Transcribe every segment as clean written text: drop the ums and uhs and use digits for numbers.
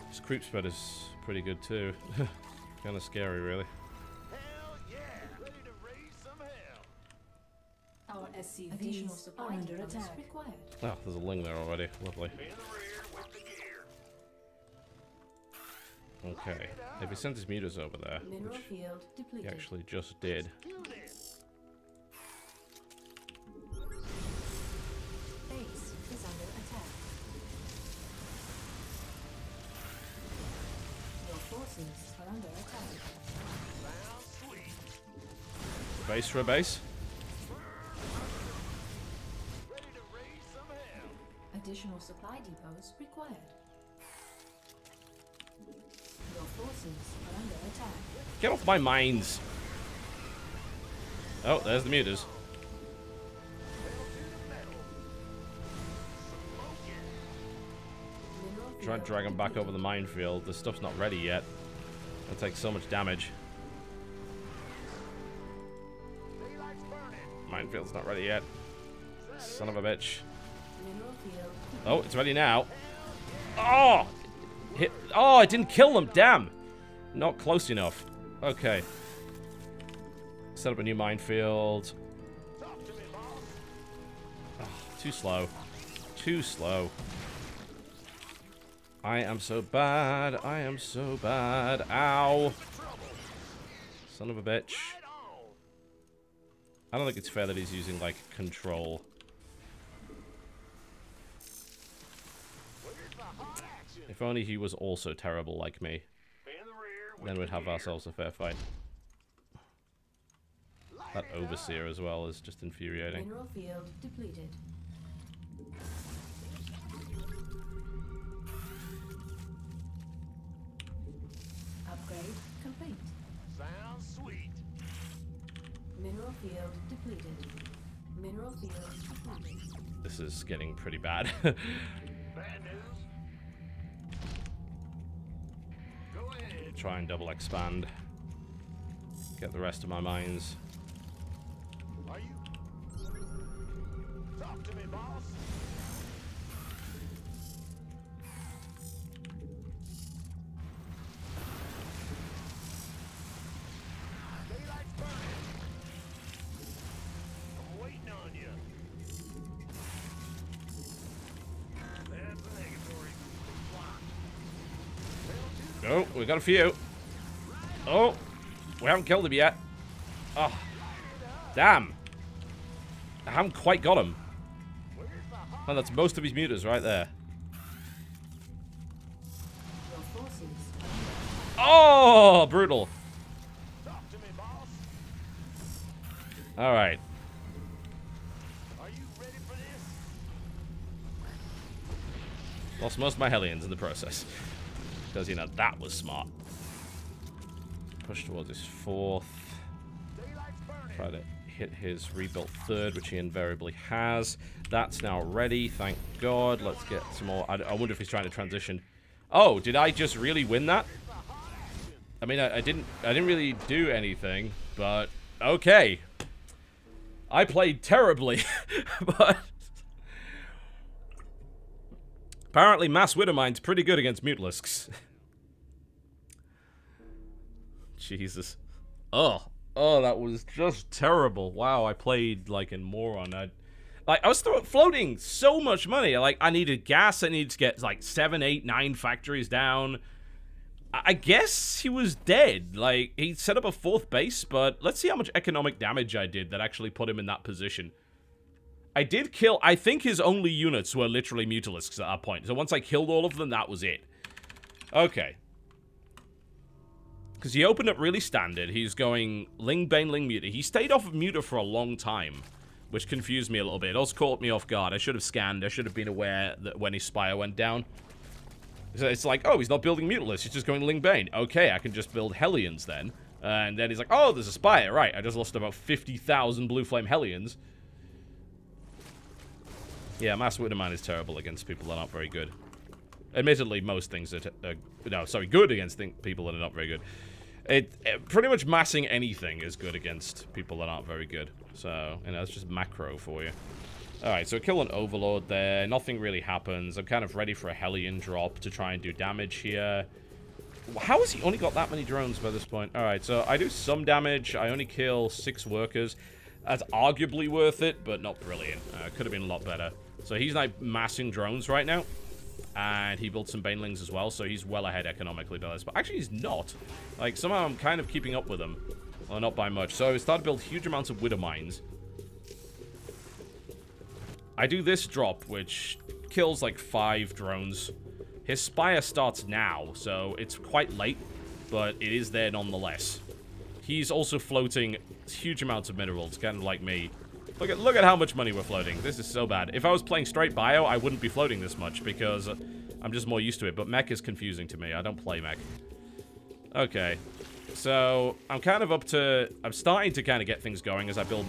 This creep spread is pretty good too. Kind of scary, really. Hell yeah! Ready to raise some hell. Our SCVs are under attack. Required. Oh, there's a Ling there already. Lovely. In the rear with the gear. Okay. If he sent his mutas over there, Mineral which field he depleted. actually just did. Do this. Base is under attack. Your forces are under attack. Sounds sweet. Base for a base. Ready to raise some hell. Additional supply depots required. Your forces are under attack. Get off my mines. Oh, there's the mutas. Mineral Try and field drag him back depleted. over the minefield. The stuff's not ready yet. It'll take so much damage. Daylight's burning. Minefield's not ready yet. Son of a bitch. Mineral field Oh, it's ready now. Oh! Hit. Oh, I didn't kill them. Damn. Not close enough. Okay. Set up a new minefield. Talk to me, boss. Oh, too slow. Too slow. I am so bad. I am so bad. Ow. Son of a bitch. Right on. I don't think it's fair that he's using, like, control. Where's the hot action? If only he was also terrible like me. In the rear with Then the we'd have gear. ourselves a fair fight. Light That it up. overseer as well is just infuriating. mineral field depleted. Upgrade complete. Sounds sweet. Mineral field depleted. Mineral field depleted. This is getting pretty bad. Bad news. Go ahead. Try and double expand. Get the rest of my mines. Are you? Talk to me, boss. Daylight's burning. I'm waiting on you. That's the negatory. Oh, we got a few. Oh, we haven't killed him yet. Oh, damn. I haven't quite got him. Where's the hot? Oh, that's most of his mutas right there. Your forces Oh, brutal. Talk to me, boss. All right. Are you ready for this? Lost most of my Hellions in the process. Because, you know, that was smart. Push towards his fourth. Daylight's burning. Try to hit his rebuilt third, which he invariably has. That's now ready, thank God. Let's get some more. I wonder if he's trying to transition. Oh, did I just really win that? I mean, I didn't really do anything, but okay. I played terribly, but apparently Mass Widowmine's pretty good against Mutalisks. Jesus. Oh, that was just terrible. Wow, I played like a moron. I was floating so much money. Like, I needed gas. I needed to get like 7, 8, 9 factories down. I guess he was dead. Like, he set up a fourth base, but let's see how much economic damage I did that actually put him in that position. I did kill, I think his only units were literally Mutalisks at that point. So once I killed all of them, that was it. Okay. Because he opened up really standard. He's going Ling Bane, Ling Muta. He stayed off of Muta for a long time, which confused me a little bit. It also caught me off guard. I should have scanned. I should have been aware that when his Spire went down. So it's like, oh, he's not building Mutalisks. He's just going Ling Bane. Okay, I can just build Hellions then. And then he's like, oh, there's a Spire. Right, I just lost about 50,000 Blue Flame Hellions. Yeah, Mass Widowmine is terrible against people that aren't very good. Admittedly, most things are... good against people that are not very good. Pretty much massing anything is good against people that aren't very good. So, you know, it's just macro for you. Alright, so kill an Overlord there. Nothing really happens. I'm kind of ready for a Hellion drop to try and do damage here. How has he only got that many drones by this point? Alright, so I do some damage. I only kill 6 workers. That's arguably worth it, but not brilliant. Could have been a lot better. So he's like massing drones right now. And he built some Banelings as well, so he's well ahead economically by this. But actually, he's not. Like, somehow I'm kind of keeping up with him. Well, not by much. So I started to build huge amounts of Widow Mines. I do this drop, which kills like 5 drones. His Spire starts now, so it's quite late, but it is there nonetheless. He's also floating huge amounts of minerals, kind of like me. Look at how much money we're floating. This is so bad. If I was playing straight bio, I wouldn't be floating this much because I'm just more used to it. But mech is confusing to me. I don't play mech. Okay. So I'm kind of up to... I'm starting to kind of get things going as I build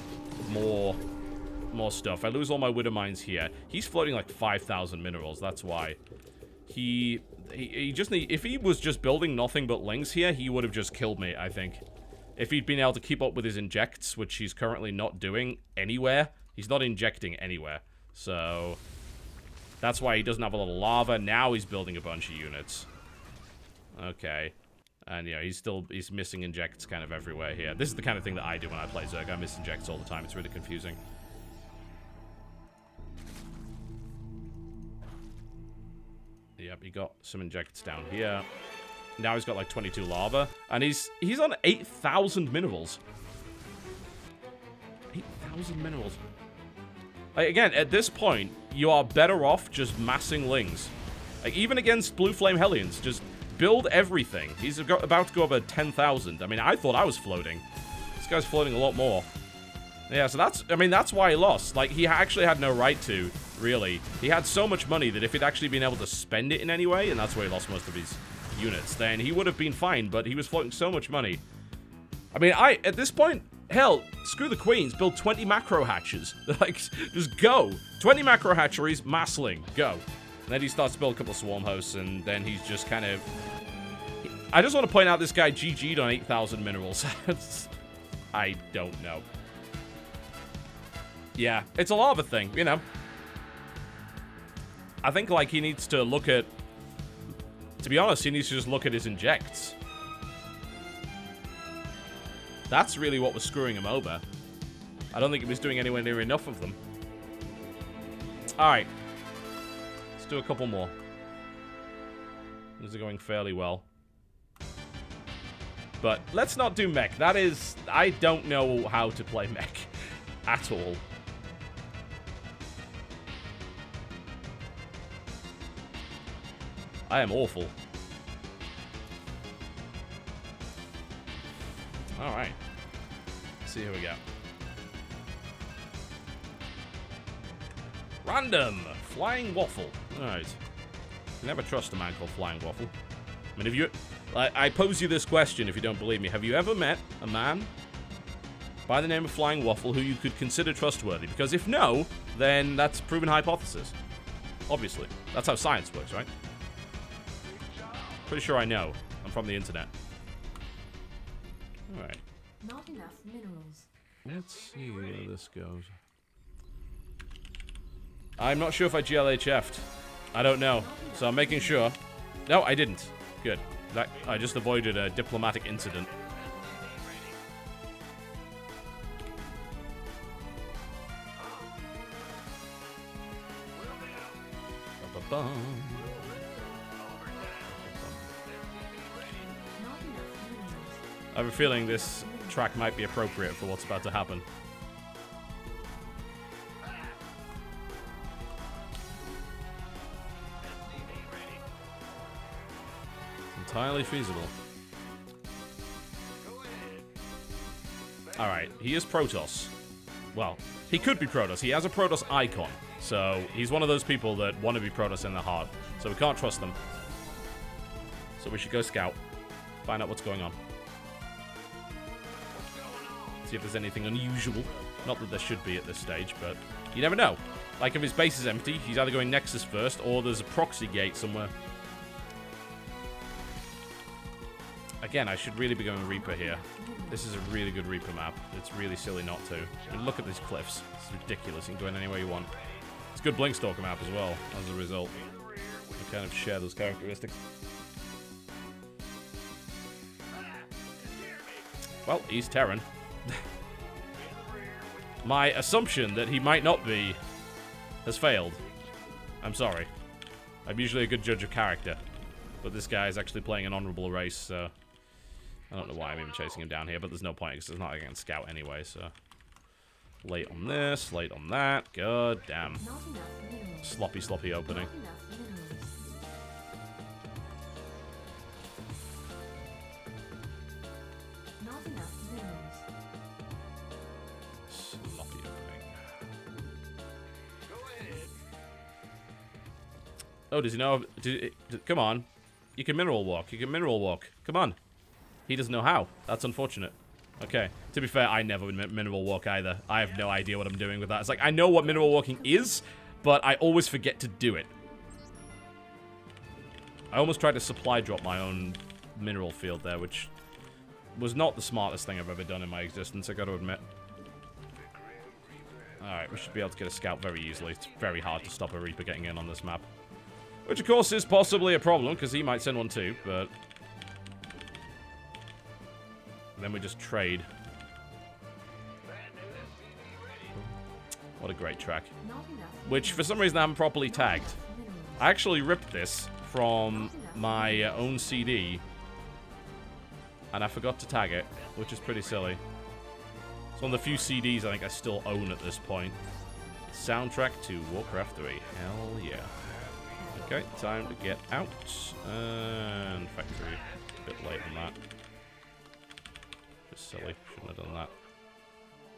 more stuff. I lose all my Widow Mines here. He's floating like 5,000 minerals. That's why. He just need... If he was just building nothing but lings here, he would have just killed me, I think. If he'd been able to keep up with his injects, which he's currently not doing anywhere. He's not injecting anywhere. So, that's why he doesn't have a lot of lava. Now he's building a bunch of units. Okay. And, yeah, he's missing injects kind of everywhere here. This is the kind of thing that I do when I play Zerg. I miss injects all the time. It's really confusing. Yep, he got some injects down here. Now he's got like 22 lava. And he's on 8,000 minerals. 8,000 minerals. Like, again, at this point, you are better off just massing lings. Like, even against Blue Flame Hellions, just build everything. He's about to go over 10,000. I mean, I thought I was floating. This guy's floating a lot more. Yeah, so that's why he lost. Like, he actually had no right to, really. He had so much money that if he'd actually been able to spend it in any way, and that's where he lost most of his units, then he would have been fine, but he was floating so much money. I mean, at this point, hell, screw the queens, build 20 macro hatches. Like, just go. 20 macro hatcheries, massling, go. And then he starts to build a couple of swarm hosts, and then he's just kind of... I just want to point out this guy GG'd on 8,000 minerals. I don't know. Yeah, it's a lava thing, you know. I think, like, he needs to look at... To be honest, he needs to just look at his injects. That's really what was screwing him over. I don't think he was doing anywhere near enough of them. Alright. Let's do a couple more. These are going fairly well. But let's not do mech. That is... I don't know how to play mech. At all. I am awful. Alright. Let's see who we got. Random! Flying Waffle. Alright. You never trust a man called Flying Waffle. I mean, if you... I pose you this question if you don't believe me. Have you ever met a man by the name of Flying Waffle who you could consider trustworthy? Because if no, then that's a proven hypothesis. Obviously. That's how science works, right? Pretty sure I know. I'm from the internet. Alright. Not enough minerals. Let's see where this goes. I'm not sure if I GLHF'd. I don't know. So I'm making sure. No, I didn't. Good. I just avoided a diplomatic incident. Ba-ba-bum. I have a feeling this track might be appropriate for what's about to happen. Entirely feasible. Alright, he is Protoss. Well, he could be Protoss. He has a Protoss icon. So, he's one of those people that want to be Protoss in their heart. So we can't trust them. So we should go scout. Find out what's going on. See if there's anything unusual. Not that there should be at this stage, but you never know. Like, if his base is empty, he's either going Nexus first, or there's a proxy gate somewhere. Again, I should really be going Reaper here. This is a really good Reaper map. It's really silly not to. I mean, look at these cliffs. It's ridiculous. You can go in anywhere you want. It's a good Blinkstalker map as well, as a result. I kind of share those characteristics. Well, he's Terran. My assumption that he might not be has failed. I'm sorry. I'm usually a good judge of character. But this guy is actually playing an honorable race, so... I don't know why I'm even chasing him down here, but there's no point, because it's not against Scout anyway, so... Late on this, late on that. God damn. Sloppy, sloppy opening. Sloppy opening. Oh, does he know? Come on. You can mineral walk. You can mineral walk. Come on. He doesn't know how. That's unfortunate. Okay. To be fair, I never mineral walk either. I have no idea what I'm doing with that. It's like, I know what mineral walking is, but I always forget to do it. I almost tried to supply drop my own mineral field there, which was not the smartest thing I've ever done in my existence, I gotta admit. Alright, we should be able to get a scout very easily. It's very hard to stop a Reaper getting in on this map. Which, of course, is possibly a problem, because he might send one too, but... then we just trade. What a great track. Which, for some reason, I haven't properly tagged. I actually ripped this from my own CD, and I forgot to tag it, which is pretty silly. It's one of the few CDs I think I still own at this point. Soundtrack to Warcraft 3. Hell yeah. Okay, time to get out. And factory. A bit late on that. Just silly. Shouldn't have done that.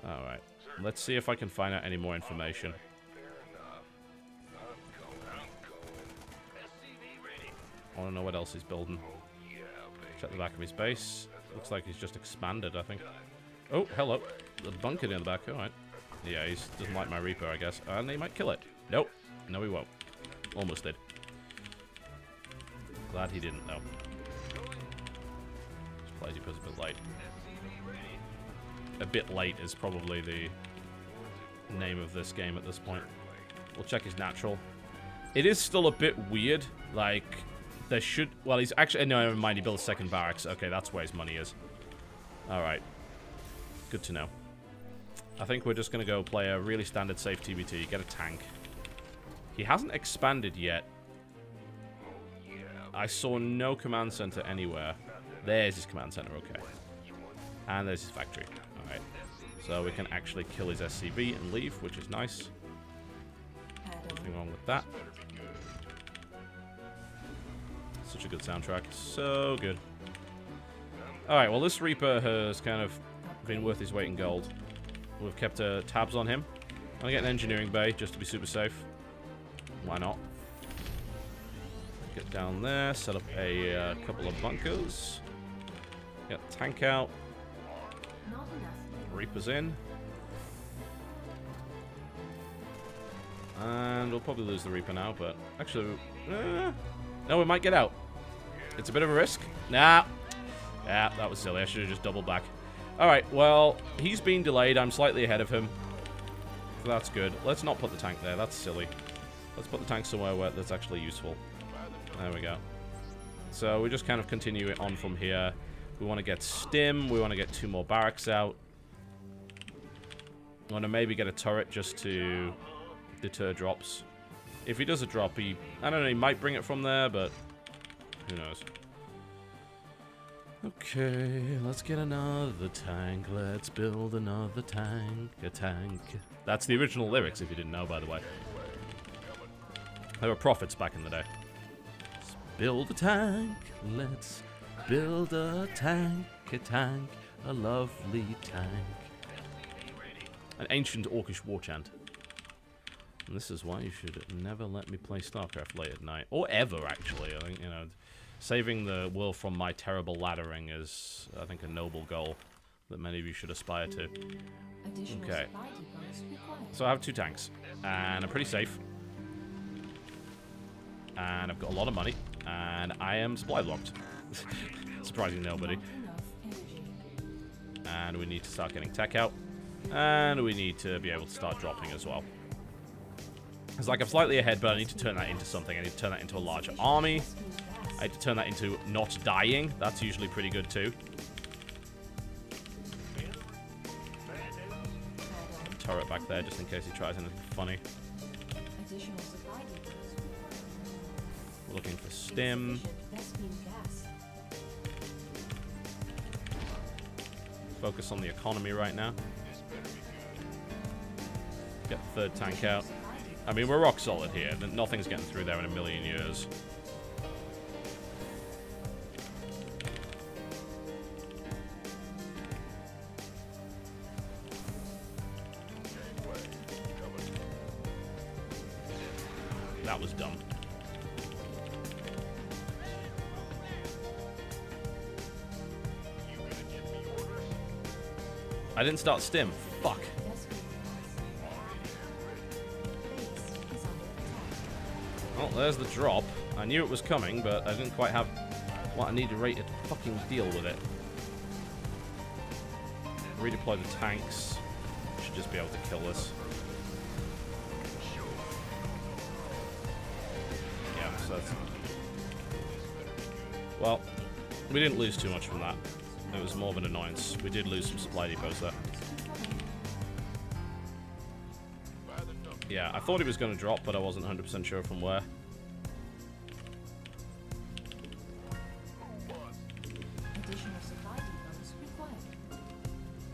Alright. Let's see if I can find out any more information. I want to know what else he's building. Check the back of his base. Looks like he's just expanded, I think. Oh, hello. The bunker in the back. Alright. Yeah, he doesn't like my Reaper, I guess. And he might kill it. Nope. No, he won't. Almost did. Glad he didn't, though. This plays a bit late. A bit late is probably the name of this game at this point. We'll check his natural. It is still a bit weird. Like, there should... well, he's actually... no, never mind. He built a second barracks. Okay, that's where his money is. Alright. Good to know. I think we're just going to go play a really standard safe TBT. Get a tank. He hasn't expanded yet. I saw no command center anywhere. There's his command center, okay. And there's his factory. Alright. So we can actually kill his SCV and leave, which is nice. Nothing wrong with that. Such a good soundtrack. So good. Alright, well this Reaper has kind of been worth his weight in gold. We've kept tabs on him. I'm gonna get an engineering bay just to be super safe. Why not? Get down there, set up a couple of bunkers. Get the tank out. Reaper's in. And we'll probably lose the Reaper now, but actually... no, we might get out. It's a bit of a risk. Nah. Yeah, that was silly. I should have just doubled back. Alright, well, he's been delayed. I'm slightly ahead of him. So that's good. Let's not put the tank there. That's silly. Let's put the tank somewhere where that's actually useful. There we go. So we just kind of continue it on from here. We want to get stim. We want to get 2 more barracks out. We want to maybe get a turret just to deter drops. If he does a drop, I don't know, he might bring it from there, but who knows. Okay, let's get another tank. Let's build another tank. A tank. That's the original lyrics, if you didn't know, by the way. There were prophets back in the day. Let's build a tank. Let's build a tank. A lovely tank. An ancient Orcish war chant. And this is why you should never let me play StarCraft late at night. Or ever, actually. I think, you know, saving the world from my terrible laddering is, I think, a noble goal that many of you should aspire to. Okay. So I have 2 tanks. And I'm pretty safe. And I've got a lot of money. And I am supply blocked. Surprising nobody. Not enough energy. And we need to start getting tech out. And we need to be able to start dropping as well. It's like I'm slightly ahead, but I need to turn that into something. I need to turn that into a larger army. I need to turn that into not dying. That's usually pretty good too. Turret back there just in case he tries anything funny. Additional supply depots. We're looking for stim. Gas. Focus on the economy right now. Get the third tank out. I mean, we're rock solid here. Nothing's getting through there in a million years. That was dumb. I didn't start stim. Fuck. Well, there's the drop. I knew it was coming, but I didn't quite have what I needed ready to fucking deal with it. Redeploy the tanks. Should just be able to kill this. Yeah, so that's... Well, we didn't lose too much from that. It was more of an annoyance. We did lose some supply depots there. Yeah, I thought it was going to drop, but I wasn't 100% sure from where.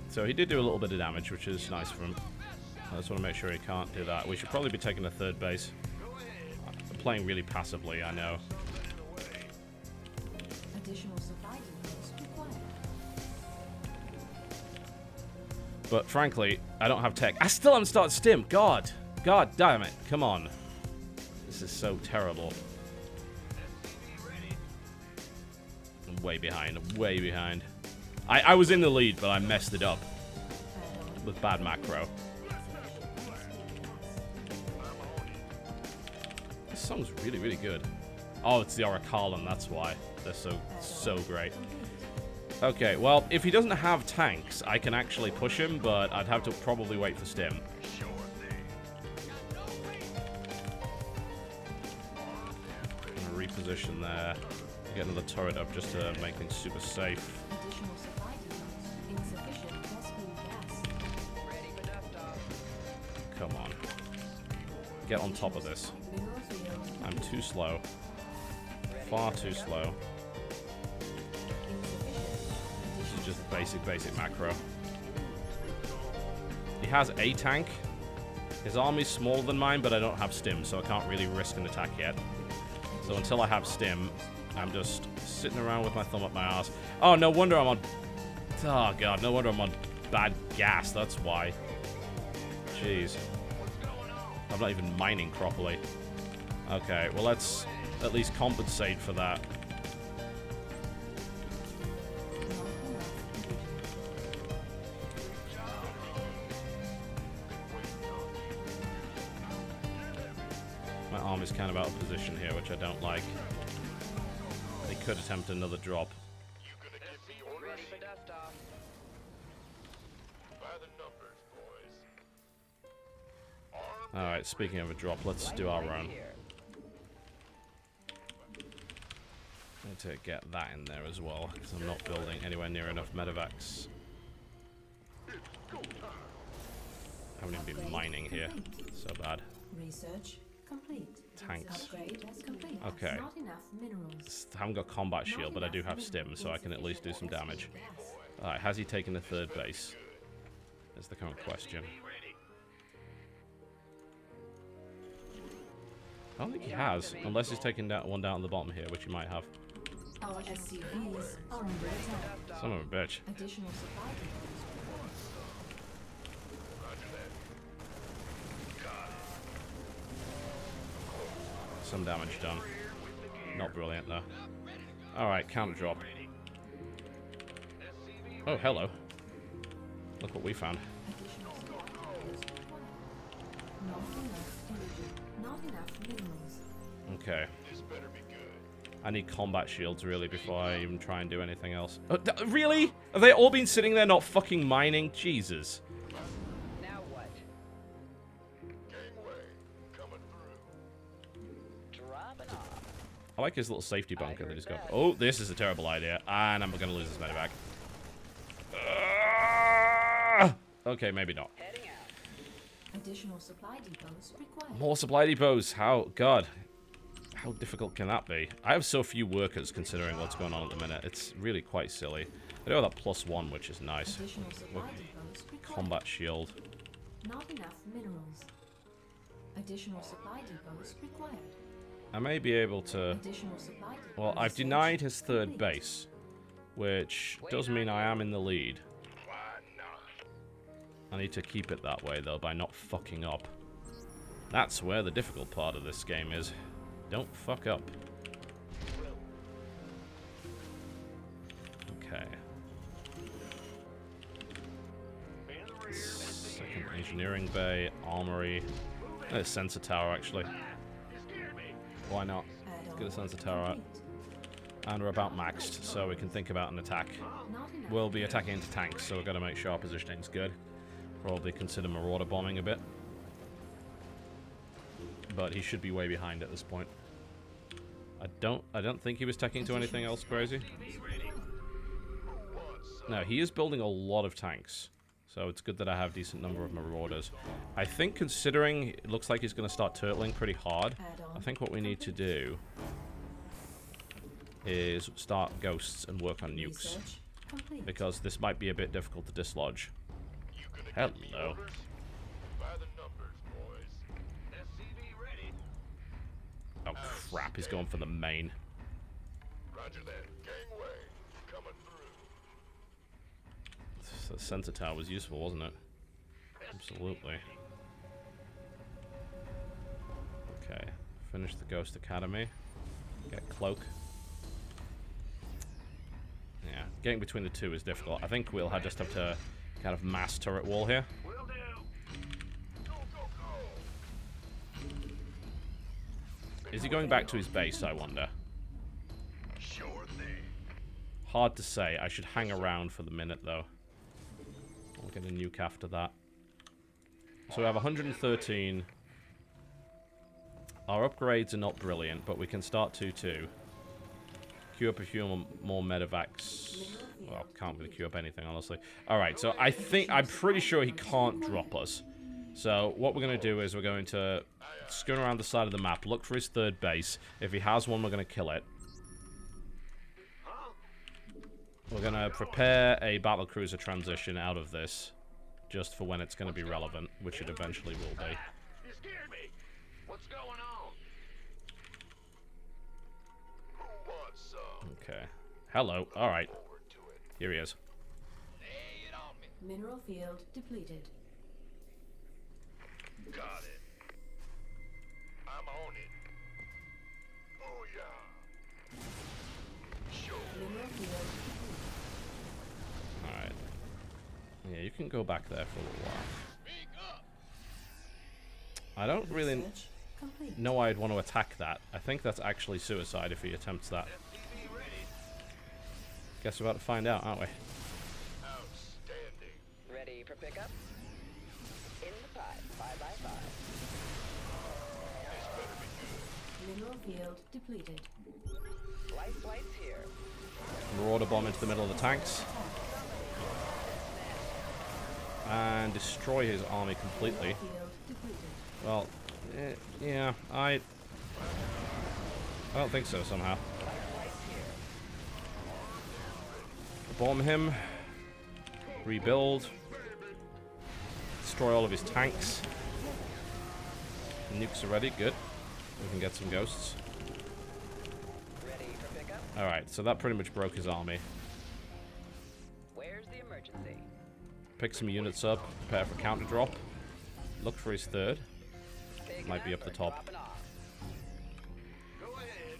So he did do a little bit of damage, which is nice for him. I just want to make sure he can't do that. We should probably be taking a third base. I'm playing really passively, I know. But frankly, I don't have tech. I still haven't started stim. God damn it. Come on. This is so terrible. I'm way behind. I'm way behind. I was in the lead, but I messed it up with bad macro. This song's really, really good. Oh, it's the Oracle, that's why. They're so great. Okay, well, if he doesn't have tanks, I can actually push him, but I'd have to probably wait for stim. I'm gonna reposition there. Get another turret up just to make things super safe. Come on. Get on top of this. I'm too slow. Far too slow. This is just basic macro. He has a tank. His army's smaller than mine, but I don't have stim, so I can't really risk an attack yet. So until I have stim, I'm just sitting around with my thumb up my ass. Oh, no wonder I'm on... Oh, God, no wonder I'm on bad gas. That's why. Jeez. I'm not even mining properly. Okay, well, let's at least compensate for that. My arm is kind of out of position here, which I don't like. They could attempt another drop. Alright, speaking of a drop, let's do our run. Need to get that in there as well, because I'm not building anywhere near enough medevacs. I haven't even been mining here. So bad. Research complete. Tanks. Upgrade complete. Okay. Not enough minerals. I haven't got combat shield, but I do have stim, so I can at least do some damage. Alright, has he taken the third base? That's the current question. I don't think he has, unless he's taking one down at the bottom here, which he might have. Our SCVs are under attack. Son of a bitch. Additional supply Some damage done. Not brilliant though. Alright, counter drop. Oh, hello. Look what we found. Not enough energy. Not enough minerals. Okay. I need combat shields, really, before I even try and do anything else. Really? Have they all been sitting there not fucking mining? Jesus. Now what? Gangway coming through. Dropping off. I like his little safety bunker that he's got. Oh, this is a terrible idea. And I'm going to lose his medevac. Okay, maybe not. Heading out. Additional supply depots required. More supply depots. How? God. How difficult can that be? I have so few workers considering what's going on at the minute. It's really quite silly. I do have that +1, which is nice. Additional supply depots required. Combat shield. Not enough minerals. Additional supply depots required. I may be able to... Additional supply depots. Well, I've denied his third base, which does mean I am in the lead. Why not? I need to keep it that way, though, by not fucking up. That's where the difficult part of this game is. Don't fuck up. Okay. Second engineering bay, armory. Sensor tower, actually. Why not? Get a sensor tower out. And we're about maxed, so we can think about an attack. We'll be attacking into tanks, so we've got to make sure our positioning's good. Probably consider marauder bombing a bit. But he should be way behind at this point. I don't think he was taking to anything else crazy. No, he is building a lot of tanks. So it's good that I have a decent number of marauders. I think considering it looks like he's going to start turtling pretty hard, I think what we need to do is start ghosts and work on nukes. Because this might be a bit difficult to dislodge. Hello. By the numbers, boys. SCV ready. Oh crap, he's going for the main. Roger that. Gangway coming through. The sensor tower was useful, wasn't it? Absolutely. Okay, finish the Ghost Academy. Get Cloak. Yeah, getting between the two is difficult. I think we'll just have to kind of mass turret wall here. Will do. Go, go, go. Is he going back to his base, I wonder? Sure thing. Hard to say. I should hang around for the minute, though. We'll get a nuke after that. So we have 113. Our upgrades are not brilliant, but we can start 2-2. Queue up a few more medevacs. Well, can't really queue up anything, honestly. Alright, so I'm pretty sure he can't drop us. So what we're going to do is we're going to scoot around the side of the map, look for his third base. If he has one, we're going to kill it. We're going to prepare a battlecruiser transition out of this, just for when it's going to be relevant, which it eventually will be. You scared me. What's going on? Who wants some? Okay. Hello. Alright. Forward to it. Here he is. Lay it on me. Mineral field depleted. Got it. I'm on it. Booyah. Sure. Mineral field depleted. Alright. Yeah, you can go back there for a little while. Speak up. I don't really Research complete. know I'd want to attack that. I think that's actually suicide if he attempts that. SCV ready. Guess we're about to find out, aren't we? Outstanding. Ready for pickup? In the pipe, 5x5. This better be good. Mineral field depleted. Life flights here. Marauder bomb into the middle of the tanks. And destroy his army completely. Field depleted. Well, yeah, I don't think so somehow. Bomb him. Rebuild. Destroy all of his tanks. Nukes are ready, good. We can get some ghosts. Ready for pickup? Alright, so that pretty much broke his army. Where's the emergency? Pick some units up, prepare for counter drop. Look for his third. Picking Might be up the or top. dropping off? Go ahead.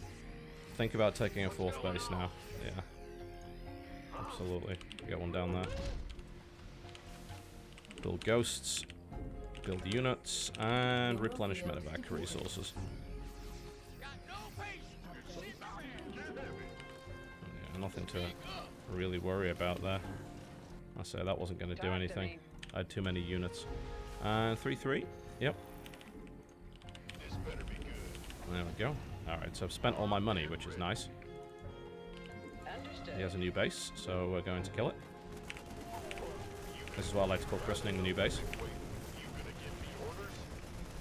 Think about taking a fourth base now. Yeah. Absolutely. Get one down there. Build ghosts. Build units. And replenish medevac resources. Got no patience. nothing to really worry about there. I say that wasn't going to do anything. I had too many units. And 3-3. Yep. There we go. Alright, so I've spent all my money, which is nice. He has a new base, so we're going to kill it. This is what I like to call christening the new base.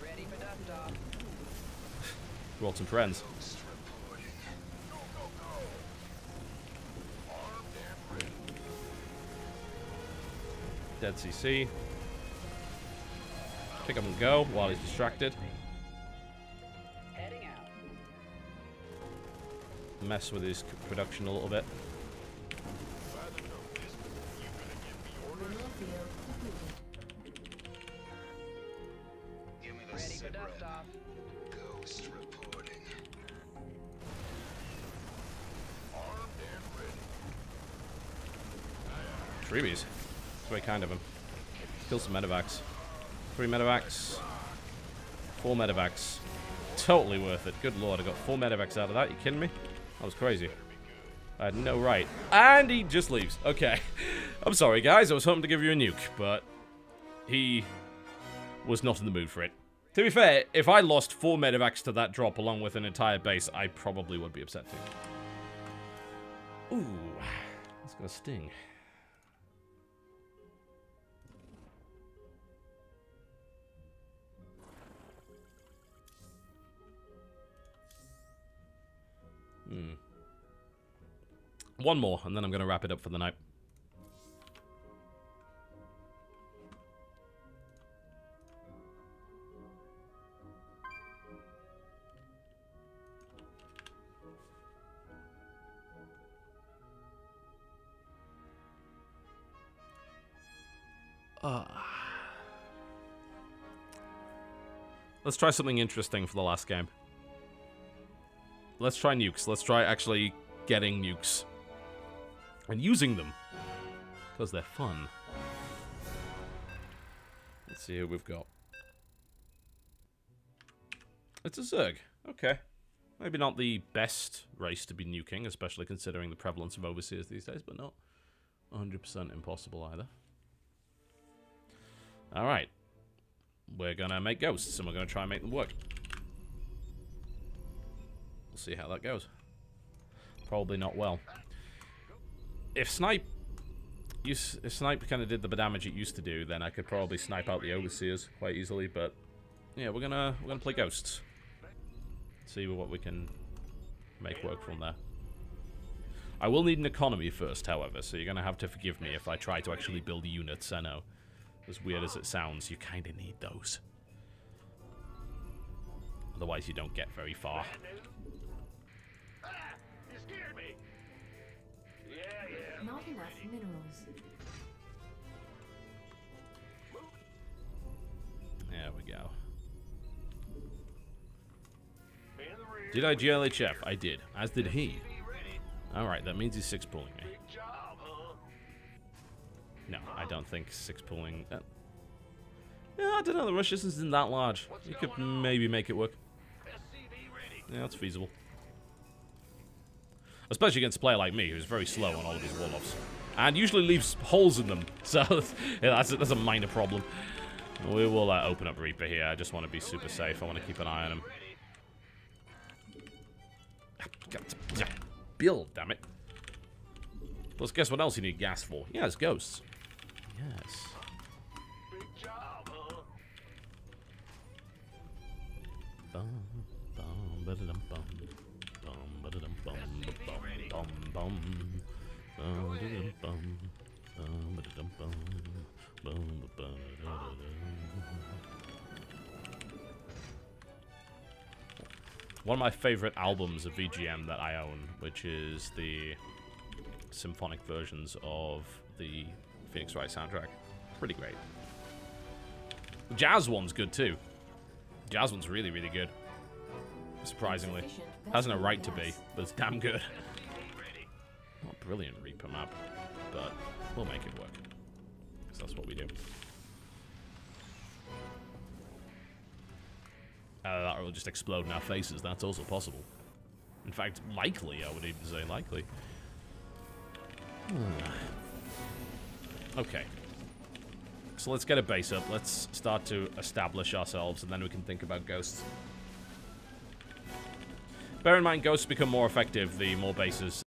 Ready for dust-off. Brought some friends. Dead CC. Pick up and go while he's distracted. Heading out. Mess with his production a little bit. Ready for dust-off. Ghost reporting. Freebies. It's very kind of him. Kill some medevacs. 3 medevacs. 4 medevacs. Totally worth it. Good lord, I got 4 medevacs out of that. You kidding me? That was crazy. I had no right. And he just leaves. Okay. I'm sorry, guys. I was hoping to give you a nuke, but he was not in the mood for it. To be fair, if I lost 4 medevacs to that drop along with an entire base, I probably would be upset too. Ooh. That's gonna sting. One more, and then I'm going to wrap it up for the night. Let's try something interesting for the last game. Let's try nukes. Let's try actually getting nukes. And using them. Because they're fun. Let's see who we've got. It's a Zerg. Okay. Maybe not the best race to be nuking, especially considering the prevalence of overseers these days, but not 100% impossible either. Alright. We're gonna make ghosts, and we're gonna try and make them work. We'll see how that goes. Probably not well. If snipe kind of did the damage it used to do, then I could probably snipe out the overseers quite easily. But yeah, we're gonna play ghosts. See what we can make work from there. I will need an economy first, however, so you're gonna have to forgive me if I try to actually build units. I know, as weird as it sounds, you kind of need those. Otherwise, you don't get very far. Not enough minerals. There we go. Did I GLHF? I did. As did he. Alright, that means he's 6-pulling me. No, I don't think 6-pulling... yeah, I don't know. The rush distance isn't that large. You could maybe make it work. Yeah, that's feasible. Especially against a player like me, who's very slow on all of his wall-offs. And usually leaves holes in them. So, yeah, that's a minor problem. We will open up Reaper here. I just want to be super safe. I want to keep an eye on him. Build, damn it. Plus, guess what else you need gas for? Yeah, it's ghosts. Yes. One of my favorite albums of VGM that I own, which is the symphonic versions of the Phoenix Wright soundtrack. Pretty great. The jazz one's good too. The jazz one's really, really good. Surprisingly. Hasn't a right to be, but it's damn good. Not a brilliant Reaper map, but we'll make it work. Because that's what we do. That will just explode in our faces. That's also possible. In fact, likely, I would even say likely. Okay. So let's get a base up. Let's start to establish ourselves, and then we can think about ghosts. Bear in mind, ghosts become more effective the more bases